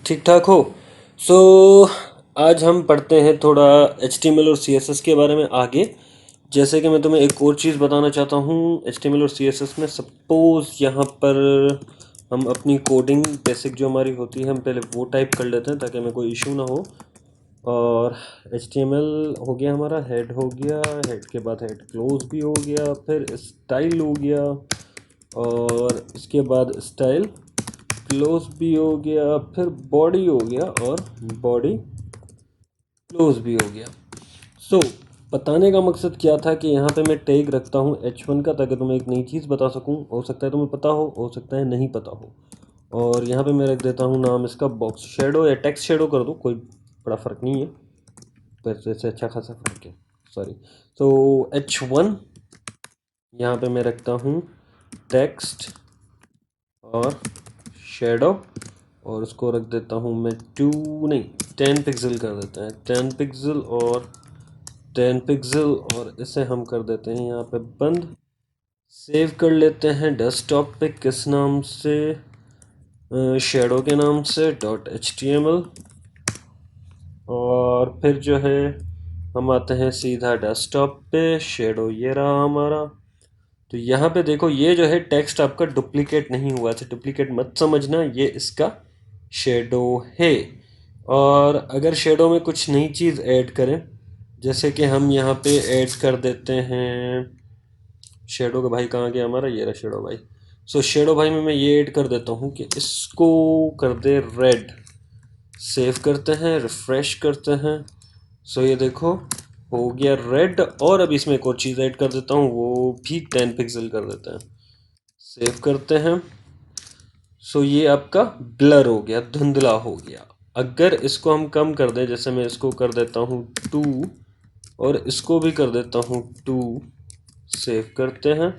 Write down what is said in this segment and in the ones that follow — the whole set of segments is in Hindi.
ठीक ठाक हो। सो आज हम पढ़ते हैं थोड़ा HTML और CSS के बारे में आगे। जैसे कि मैं तुम्हें एक और चीज़ बताना चाहता हूँ HTML और CSS में। सपोज़ यहाँ पर हम अपनी कोडिंग बेसिक जो हमारी होती है हम पहले वो टाइप कर लेते हैं ताकि हमें कोई इशू ना हो। और HTML हो गया, हमारा हेड हो गया, हेड के बाद हेड क्लोज भी हो गया, फिर स्टाइल हो गया और इसके बाद स्टाइल क्लोज भी हो गया, फिर बॉडी हो गया और बॉडी क्लोज भी हो गया। सो बताने का मकसद क्या था कि यहाँ पे मैं टैग रखता हूँ H1 का ताकि तुम्हें एक नई चीज़ बता सकूँ। हो सकता है तुम्हें पता हो सकता है नहीं पता हो। और यहाँ पे मैं रख देता हूँ नाम इसका बॉक्स शेडो या टेक्स्ट शेडो कर दो, कोई बड़ा फ़र्क नहीं है, पर इससे अच्छा खासा फ़र्क है। सॉरी। तो H1 यहाँ पे मैं रखता हूँ टेक्स्ट और शेडो और उसको रख देता हूँ मैं 2 नहीं 10 पिक्सल कर देते हैं, 10 पिक्सल और 10 पिक्सल, और इसे हम कर देते हैं यहाँ पे बंद। सेव कर लेते हैं डेस्कटॉप पे किस नाम से, शेडो के नाम से .html। और फिर जो है हम आते हैं सीधा डेस्कटॉप पे, शेडो ये रहा हमारा। तो यहाँ पे देखो ये जो है टेक्स्ट आपका डुप्लीकेट नहीं हुआ, तो डुप्लीकेट मत समझना, ये इसका शेडो है। और अगर शेडो में कुछ नई चीज़ ऐड करें, जैसे कि हम यहाँ पे ऐड कर देते हैं शेडो का भाई, कहाँ गया हमारा, ये रहा शेडो भाई। सो शेडो भाई में मैं ये ऐड कर देता हूँ कि इसको कर दे रेड। सेव करते हैं, रिफ्रेश करते हैं। सो ये देखो हो गया रेड। और अब इसमें एक और चीज़ ऐड कर देता हूँ, वो भी 10 पिक्सल कर देते हैं। सेव करते हैं। सो ये आपका ब्लर हो गया, धुंधला हो गया। अगर इसको हम कम कर दें, जैसे मैं इसको कर देता हूँ 2 और इसको भी कर देता हूँ 2, सेव करते हैं।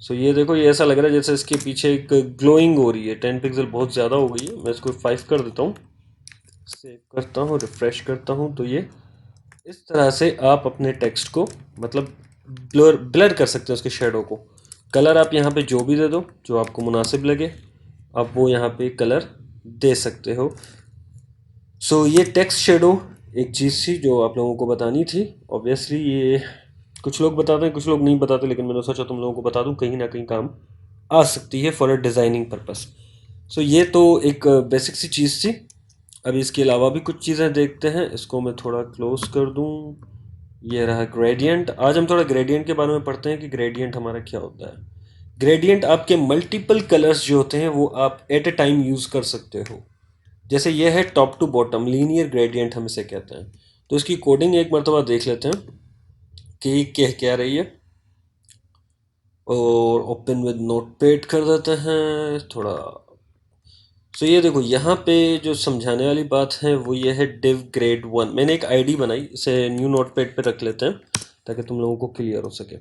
सो ये देखो ये ऐसा लग रहा है जैसे इसके पीछे एक ग्लोइंग हो रही है। 10 पिक्सल बहुत ज़्यादा हो गई है, मैं इसको 5 कर देता हूँ। सेव करता हूँ, रिफ्रेश करता हूँ, तो ये इस तरह से आप अपने टेक्स्ट को मतलब ब्लर ब्लर कर सकते हैं, उसके शेडो को। कलर आप यहाँ पे जो भी दे दो जो आपको मुनासिब लगे, आप वो यहाँ पे कलर दे सकते हो। सो ये टेक्स्ट शेडो एक चीज़ थी जो आप लोगों को बतानी थी। ऑब्वियसली ये कुछ लोग बताते हैं कुछ लोग नहीं बताते, लेकिन मैंने सोचा तुम लोगों को बता दूं, कहीं ना कहीं काम आ सकती है फॉर अ डिज़ाइनिंग पर्पस। सो ये तो एक बेसिक सी चीज़ थी। अभी इसके अलावा भी कुछ चीज़ें देखते हैं। इसको मैं थोड़ा क्लोज कर दूं। ये रहा ग्रेडियंट। आज हम थोड़ा ग्रेडियंट के बारे में पढ़ते हैं कि ग्रेडियंट हमारा क्या होता है। ग्रेडियंट आपके मल्टीपल कलर्स जो होते हैं वो आप एट ए टाइम यूज़ कर सकते हो। जैसे ये है top to bottom linear gradient हम इसे कहते हैं। तो इसकी कोडिंग एक मरतबा देख लेते हैं कि कह क्या रही है। और ओपन विद नोटपैड कर देते हैं थोड़ा। सो ये देखो यहाँ पे जो समझाने वाली बात है वो ये है div grade 1। मैंने एक आईडी बनाई, इसे न्यू नोटपैड पे रख लेते हैं ताकि तुम लोगों को क्लियर हो सके।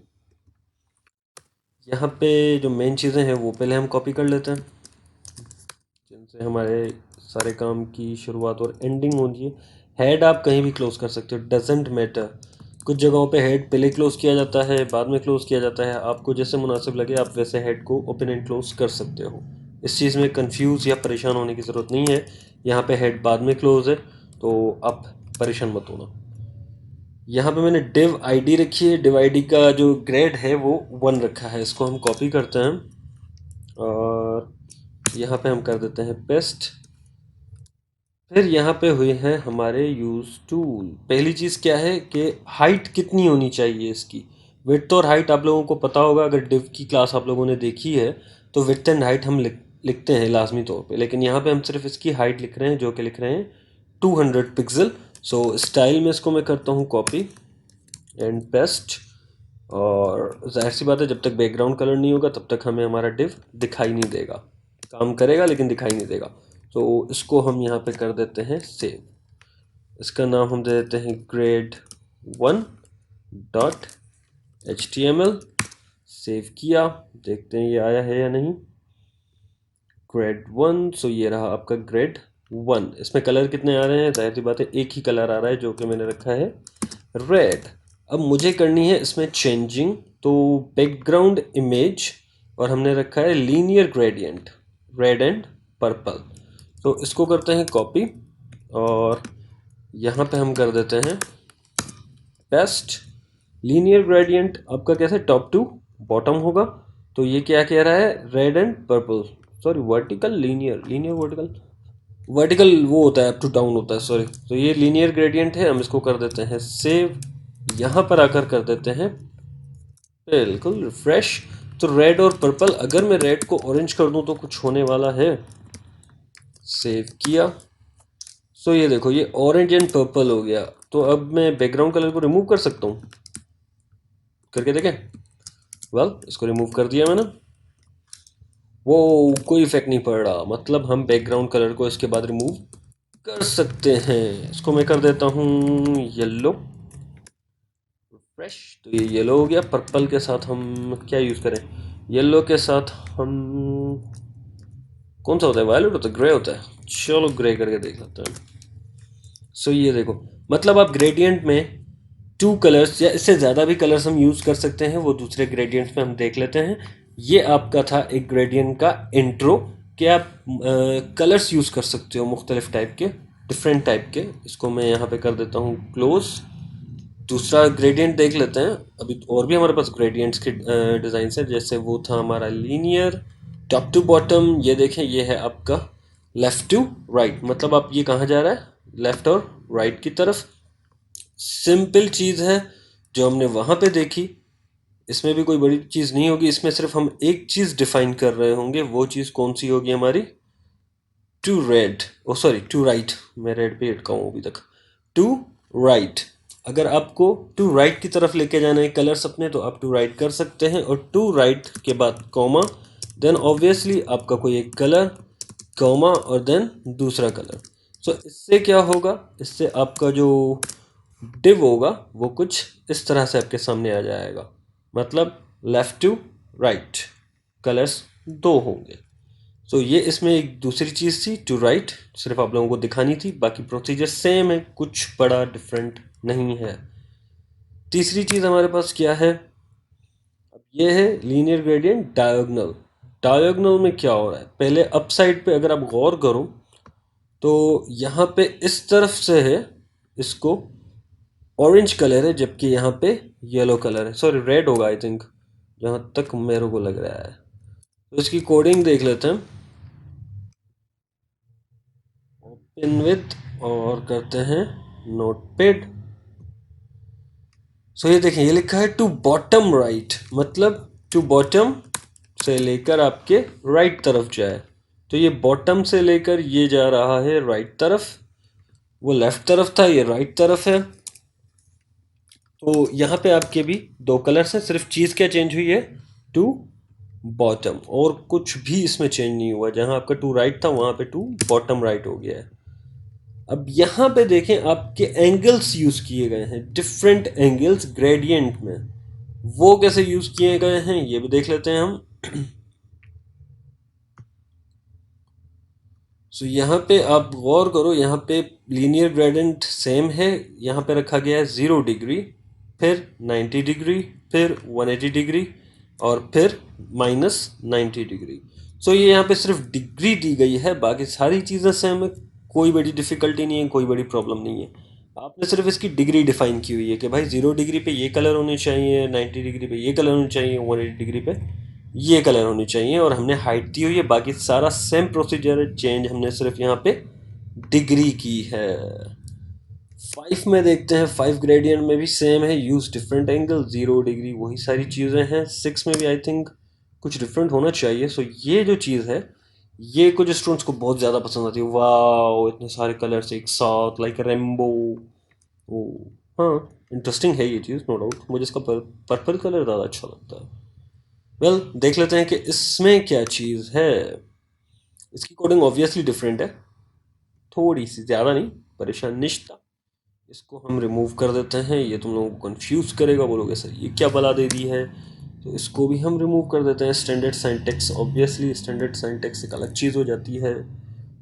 यहाँ पे जो मेन चीज़ें हैं वो पहले हम कॉपी कर लेते हैं, जिनसे हमारे सारे काम की शुरुआत और एंडिंग होती है। हेड आप कहीं भी क्लोज कर सकते हो, डजेंट मैटर। कुछ जगहों पे हेड पहले क्लोज किया जाता है, बाद में क्लोज किया जाता है। आपको जैसे मुनासिब लगे आप वैसे हेड को ओपन एंड क्लोज कर सकते हो। इस चीज़ में कंफ्यूज या परेशान होने की ज़रूरत नहीं है। यहाँ पे हेड बाद में क्लोज है तो आप परेशान मत होना। यहाँ पे मैंने div id रखी है। div id का जो ग्रेड है वो 1 रखा है। इसको हम कॉपी करते हैं और यहाँ पे हम कर देते हैं पेस्ट। फिर यहाँ पे हुए हैं हमारे यूज़ टूल। पहली चीज़ क्या है कि हाइट कितनी होनी चाहिए इसकी। विड्थ और हाइट आप लोगों को पता होगा, अगर div की क्लास आप लोगों ने देखी है तो विड्थ एंड हाइट हम लिखते हैं लाजमी तौर पे, लेकिन यहाँ पे हम सिर्फ इसकी हाइट लिख रहे हैं जो कि लिख रहे हैं 200 पिक्सल। सो स्टाइल में इसको मैं करता हूँ कॉपी एंड पेस्ट। और जाहिर सी बात है जब तक बैकग्राउंड कलर नहीं होगा तब तक हमें हमारा div दिखाई नहीं देगा। काम करेगा लेकिन दिखाई नहीं देगा। तो इसको हम यहाँ पे कर देते हैं सेव। इसका नाम हम दे देते हैं grade1.html। सेव किया, देखते हैं ये आया है या नहीं। grade1। सो ये रहा आपका grade1। इसमें कलर कितने आ रहे हैं, जाहिर सी बात है एक ही कलर आ रहा है जो कि मैंने रखा है रेड। अब मुझे करनी है इसमें चेंजिंग, तो बैकग्राउंड इमेज और हमने रखा है linear gradient red and purple. तो इसको करते हैं कॉपी और यहाँ पे हम कर देते हैं पेस्ट। लीनियर ग्रेडियंट आपका कैसे टॉप टू बॉटम होगा, तो ये क्या कह रहा है, red and purple, sorry vertical linear, linear vertical, vertical वो होता है अप टू डाउन होता है, सॉरी। तो ये लीनियर ग्रेडियंट है, हम इसको कर देते हैं सेव। यहाँ पर आकर कर देते हैं बिल्कुल रिफ्रेश। तो रेड और पर्पल, अगर मैं रेड को ऑरेंज कर दूं तो कुछ होने वाला है। सेव किया। सो ये देखो ये ऑरेंज एंड पर्पल हो गया। तो अब मैं बैकग्राउंड कलर को रिमूव कर सकता हूँ, करके देखें। इसको रिमूव कर दिया मैंने। वो कोई इफेक्ट नहीं पड़ रहा, मतलब हम बैकग्राउंड कलर को इसके बाद रिमूव कर सकते हैं। इसको मैं कर देता हूँ येलो, फ्रेश। तो ये येलो हो गया। पर्पल के साथ हम क्या यूज़ करें, येलो के साथ हम कौन सा होता है, वायलेट होता है, ग्रे होता है, चलो ग्रे करके देख लेते हैं। सो ये देखो, मतलब आप ग्रेडियंट में टू कलर्स या इससे ज़्यादा भी कलर्स हम यूज़ कर सकते हैं, वो दूसरे ग्रेडियंट्स में हम देख लेते हैं। ये आपका था एक ग्रेडियंट का इंट्रो कि आप कलर्स यूज़ कर सकते हो मुख्तलिफ टाइप के, डिफरेंट टाइप के। इसको मैं यहाँ पे कर देता हूँ क्लोज। दूसरा ग्रेडियंट देख लेते हैं। अभी और भी हमारे पास ग्रेडियंट्स के डिज़ाइन है, जैसे वो था हमारा लीनियर टॉप टू बॉटम। ये देखें, ये है आपका लेफ़्ट टू राइट, मतलब आप ये कहाँ जा रहा है, लेफ़्ट और राइट की तरफ। सिंपल चीज़ है जो हमने वहाँ पे देखी, इसमें भी कोई बड़ी चीज़ नहीं होगी। इसमें सिर्फ हम एक चीज़ डिफाइन कर रहे होंगे, वो चीज़ कौन सी होगी हमारी, to red, oh sorry to right, मैं रेड पे अटका हूँ अभी तक, टू राइट। अगर आपको टू राइट की तरफ लेके जाना है कलर्स अपने, तो आप टू राइट कर सकते हैं, और टू राइट के बाद कॉमा, देन ऑब्वियसली आपका कोई एक कलर, कॉमा, और देन दूसरा कलर। सो इससे क्या होगा, इससे आपका जो डिव होगा वो कुछ इस तरह से आपके सामने आ जाएगा, मतलब लेफ़्ट टू राइट कलर्स दो होंगे। सो ये इसमें एक दूसरी चीज़ थी टू राइट, सिर्फ आप लोगों को दिखानी थी, बाकी प्रोसीजर सेम है, कुछ बड़ा डिफरेंट नहीं है। तीसरी चीज़ हमारे पास क्या है, अब ये है लीनियर ग्रेडियंट डायगोनल। डायगोनल में क्या हो रहा है, पहले अप साइड पे अगर आप गौर करो तो यहाँ पे इस तरफ से है, इसको ऑरेंज कलर है, जबकि यहाँ पे येलो कलर है, सॉरी रेड होगा आई थिंक, जहाँ तक मेरे को लग रहा है। तो इसकी कोडिंग देख लेते हैं, ओपन विथ और करते हैं नोटपैड। सो ये देखें, ये लिखा है टू बॉटम राइट, मतलब टू बॉटम से लेकर आपके राइट तरफ जाए। तो ये बॉटम से लेकर ये जा रहा है राइट तरफ, वो लेफ्ट तरफ था, ये राइट तरफ है। तो यहाँ पे आपके भी दो कलर्स हैं, सिर्फ चीज़ क्या चेंज हुई है, टू बॉटम, और कुछ भी इसमें चेंज नहीं हुआ। जहाँ आपका टू राइट था वहाँ पे टू बॉटम राइट हो गया है। अब यहाँ पे देखें, आपके एंगल्स यूज़ किए गए हैं, डिफरेंट एंगल्स ग्रेडियंट में, वो कैसे यूज़ किए गए हैं ये भी देख लेते हैं हम। सो यहाँ पे आप गौर करो, यहाँ पे लीनियर ग्रेडियंट सेम है, यहाँ पे रखा गया है 0 डिग्री, फिर 90 डिग्री, फिर 180 डिग्री, और फिर -90 डिग्री। सो ये यहाँ पे सिर्फ डिग्री दी गई है, बाकी सारी चीज़ें सेम है, कोई बड़ी डिफ़िकल्टी नहीं है, कोई बड़ी प्रॉब्लम नहीं है। आपने सिर्फ इसकी डिग्री डिफाइन की हुई है कि भाई 0 डिग्री पे ये कलर होने चाहिए, 90 डिग्री पे ये कलर होने चाहिए, 180 डिग्री पे ये कलर होनी चाहिए, और हमने हाइट दी हुई है। बाकी सारा सेम प्रोसीजर है, चेंज हमने सिर्फ यहाँ पे डिग्री की है। 5 में देखते हैं, 5 ग्रेडियंट में भी सेम है, यूज डिफरेंट एंगल, 0 डिग्री, वही सारी चीज़ें हैं। 6 में भी आई थिंक कुछ डिफरेंट होना चाहिए। सो ये जो चीज़ है, ये कुछ स्टूडेंट्स को बहुत ज़्यादा पसंद आती है, वाह इतने सारे कलर्स एक साथ, लाइक रेम्बो। ओ हाँ, इंटरेस्टिंग है ये चीज़, नो डाउट। मुझे इसका पर्पल कलर ज़्यादा अच्छा लगता है। देख लेते हैं कि इसमें क्या चीज़ है। इसकी कोडिंग ऑब्वियसली डिफरेंट है, थोड़ी सी, ज़्यादा नहीं, परेशान निश्ता। इसको हम रिमूव कर देते हैं, ये तुम लोगों को कंफ्यूज करेगा, बोलोगे सर ये क्या बला दे दी है। तो इसको भी हम रिमूव कर देते हैं। Standard syntax, obviously standard syntax एक अलग चीज़ हो जाती है,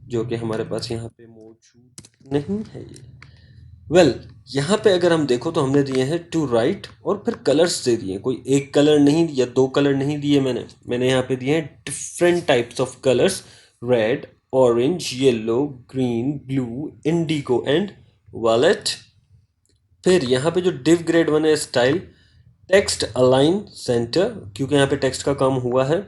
जो कि हमारे पास यहाँ पे मौजूद नहीं है ये। यहाँ पे अगर हम देखो तो हमने दिए हैं टू राइट, और फिर कलर्स दे दिए, कोई एक कलर नहीं दिया, दो कलर नहीं दिए, मैंने यहाँ पे दिए हैं different types of colours, red, orange, yellow, green, blue, indigo and violet. फिर यहाँ पे जो div ग्रेड 1 है स्टाइल, टेक्स्ट अलाइन सेंटर, क्योंकि यहाँ पे टेक्स्ट का काम हुआ है।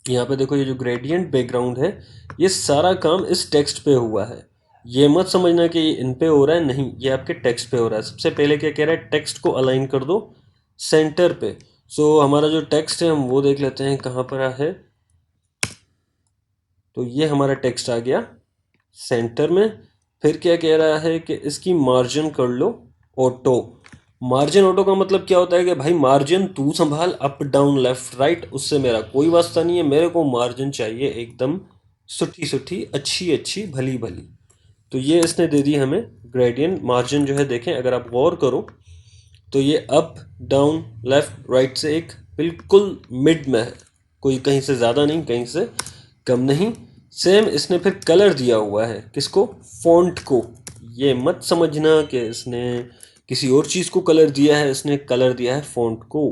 यहाँ पे देखो ये जो ग्रेडियंट बैकग्राउंड है, ये सारा काम इस टेक्स्ट पे हुआ है। ये मत समझना कि ये इन पे हो रहा है, नहीं, ये आपके टेक्स्ट पे हो रहा है। सबसे पहले क्या कह रहा है, टेक्स्ट को अलाइन कर दो सेंटर पे। सो हमारा जो टेक्स्ट है हम वो देख लेते हैं कहाँ पर है। तो ये हमारा टेक्स्ट आ गया सेंटर में। फिर क्या कह रहा है कि इसकी मार्जिन कर लो ऑटो। मार्जिन ऑटो का मतलब क्या होता है कि भाई मार्जिन तू संभाल, अप डाउन लेफ्ट राइट उससे मेरा कोई वास्ता नहीं है, मेरे को मार्जिन चाहिए एकदम सुठी सुठी, अच्छी अच्छी, भली भली। तो ये इसने दे दी हमें ग्रेडियंट। मार्जिन जो है देखें, अगर आप गौर करो तो ये अप डाउन लेफ्ट राइट से एक बिल्कुल मिड में है, कोई कहीं से ज़्यादा नहीं कहीं से कम नहीं। सेम इसने फिर कलर दिया हुआ है, किसको, फ़ॉन्ट को। ये मत समझना कि इसने किसी और चीज़ को कलर दिया है, इसने कलर दिया है फ़ॉन्ट को।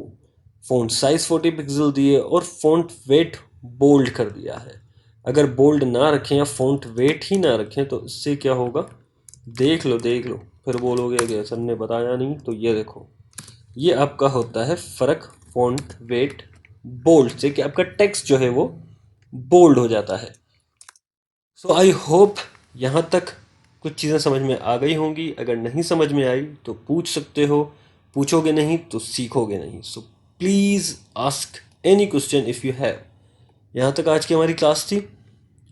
फ़ॉन्ट साइज़ 40 पिक्सल दिए और फ़ॉन्ट वेट बोल्ड कर दिया है। अगर बोल्ड ना रखें या फ़ॉन्ट वेट ही ना रखें तो इससे क्या होगा, देख लो देख लो, फिर बोलोगे कि सर ने बताया नहीं। तो ये देखो, ये आपका होता है फ़र्क फ़ॉन्ट वेट बोल्ड से, कि आपका टेक्स्ट जो है वो बोल्ड हो जाता है। सो आई होप यहाँ तक कुछ चीज़ें समझ में आ गई होंगी। अगर नहीं समझ में आई तो पूछ सकते हो, पूछोगे नहीं तो सीखोगे नहीं। So please ask any question if you have. यहाँ तक आज की हमारी क्लास थी,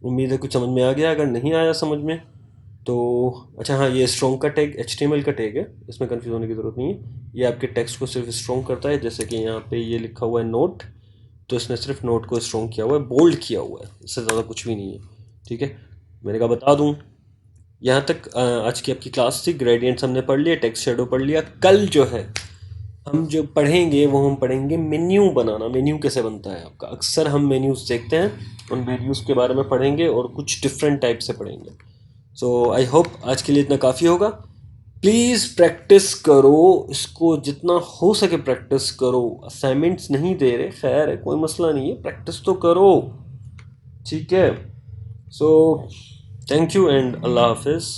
उम्मीद है कुछ समझ में आ गया। अगर नहीं आया समझ में तो अच्छा हाँ, ये स्ट्रॉन्ग का टैग HTML का टैग है, इसमें कंफ्यूज होने की ज़रूरत नहीं है। ये आपके टेक्स्ट को सिर्फ स्ट्रॉन्ग करता है, जैसे कि यहाँ पे ये लिखा हुआ है नोट, तो इसने सिर्फ नोट को स्ट्रॉन्ग किया हुआ है, बोल्ड किया हुआ है, इससे ज़्यादा कुछ भी नहीं है। ठीक है, मैंने कहा बता दूँ। यहाँ तक आज की आपकी क्लास थी। ग्रेडियंट्स हमने पढ़ लिया, टेक्स्ट शेडो पढ़ लिया। कल जो है हम जो पढ़ेंगे वो हम पढ़ेंगे मेन्यू बनाना। मेन्यू कैसे बनता है आपका, अक्सर हम मेन्यूज़ देखते हैं, उन मेन्यूज़ के बारे में पढ़ेंगे और कुछ डिफरेंट टाइप से पढ़ेंगे। सो आई होप आज के लिए इतना काफ़ी होगा। प्लीज़ प्रैक्टिस करो इसको, जितना हो सके प्रैक्टिस करो। असाइनमेंट्स नहीं दे रहे, खैर है, कोई मसला नहीं है, प्रैक्टिस तो करो। ठीक है, सो थैंक यू एंड अल्लाह हाफिज़।